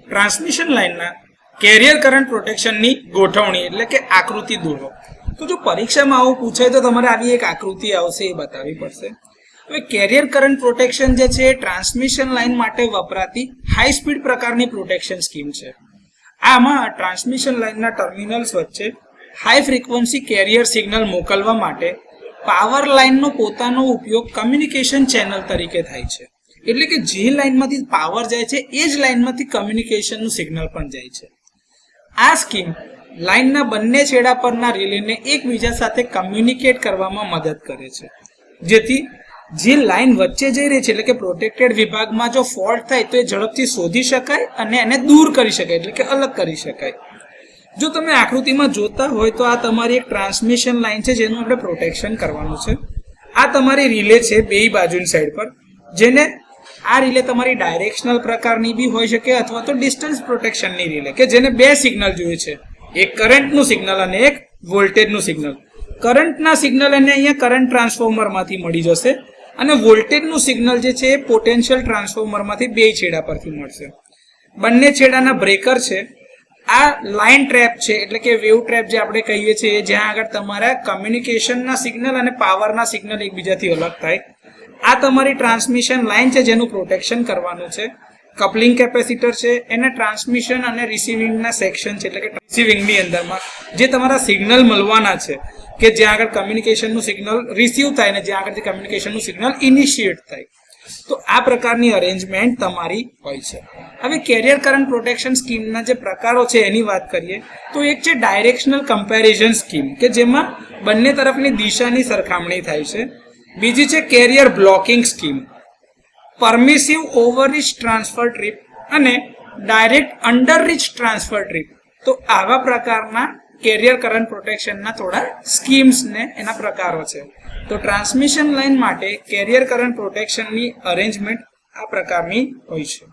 Transmission લાઇનના carrier current પ્રોટેક્શનની ગોઠવણી એટલે કે આકૃતિ દોરો. તો જો પરીક્ષામાં આવું પૂછાય તો તમારે આવી એક આકૃતિ આવશે, એ બતાવવી પડશે. હવે કેરિયર કરંટ પ્રોટેક્શન જે છે એ ટ્રાન્સમિશન લાઇન માટે વપરાતી હાઈ સ્પીડ પ્રકારની પ્રોટેક્શન સ્કીમ છે. આમાં ટ્રાન્સમિશન લાઇનના ટર્મિનલ્સ વચ્ચે હાઈ ફ્રીક્વન્સી કેરિયર સિગ્નલ મોકલવા માટે પાવર લાઇનનો પોતાનો ઉપયોગ કમ્યુનિકેશન ચેનલ તરીકે થાય છે. એટલે કે જે લાઇનમાંથી પાવર જાય છે એ જ લાઇનમાંથી કમ્યુનિકેશનનું સિગ્નલ પણ જાય છે. આ સ્કીમ લાઇનના બંને છેડા પરના રિલેને એકબીજા સાથે કમ્યુનિકેટ કરવામાં મદદ કરે છે, જેથી જે લાઇન વચ્ચે જઈ રહી છે એટલે કે પ્રોટેક્ટેડ વિભાગમાં જો ફોલ્ટ થાય તો એ ઝડપથી શોધી શકાય અને એને દૂર કરી શકાય એટલે કે અલગ કરી શકાય. જો તમે આકૃતિમાં જોતા હોય તો આ તમારી એક ટ્રાન્સમિશન લાઇન છે જેનું આપણે પ્રોટેક્શન કરવાનું છે. આ તમારી રિલે છે બે બાજુની સાઈડ પર, જેને આ રિલે તમારી ડાયરેક્શનલ પ્રકારની બી હોઈ શકે અથવા તો ડિસ્ટન્સ પ્રોટેક્શનની રિલે કે જેને બે સિગ્નલ જોઈએ છે, એક કરંટનું સિગ્નલ અને એક વોલ્ટેજનું સિગ્નલ. કરંટના સિગ્નલ એને અહીંયા કરંટ ટ્રાન્સફોર્મરમાંથી મળી જશે અને વોલ્ટેજનું સિગ્નલ જે છે એ પોટેન્શિયલ ટ્રાન્સફોર્મરમાંથી બે છેડા પરથી મળશે. બંને છેડાના બ્રેકર છે. આ લાઇન ટ્રેપ છે એટલે કે વેવ ટ્રેપ જે આપણે કહીએ છીએ, જ્યાં આગળ તમારા કમ્યુનિકેશનના સિગ્નલ અને પાવરના સિગ્નલ એકબીજાથી અલગ થાય. આ તમારી ટ્રાન્સમિશન લાઇન છે જેનું પ્રોટેક્શન કરવાનું છે. કપલિંગ કેપેસિટર છે, એને ટ્રાન્સમિશન અને રિસીવિંગના સેક્શન છે એટલે કે રિસીવિંગની અંદરમાં જે તમારા સિગ્નલ મળવાના છે કે જ્યાં આગળ કમ્યુનિકેશનનું સિગ્નલ રિસીવ થાય ને જ્યાં આગળથી કમ્યુનિકેશનનું સિગ્નલ ઇનિશિએટ થાય. તો આ પ્રકારની અરેન્જમેન્ટ તમારી હોય છે. હવે કેરિયર કરંટ પ્રોટેક્શન સ્કીમના જે પ્રકારો છે એની વાત કરીએ તો એક છે ડાયરેક્શનલ કમ્પેરિઝન સ્કીમ કે જેમાં બંને તરફની દિશાની સરખામણી થાય છે. બીજી છે carrier blocking scheme, permissive overreach transfer trip અને ડાયરેક્ટ અંડરરીચ ટ્રાન્સફર ટ્રીપ. તો આવા પ્રકારના કેરિયર કરંટ પ્રોટેક્શનના થોડા સ્કીમ્સ ને એના પ્રકારો છે. તો ટ્રાન્સમિશન લાઇન માટે કેરિયર કરંટ પ્રોટેક્શનની અરેન્જમેન્ટ આ પ્રકારની હોય છે.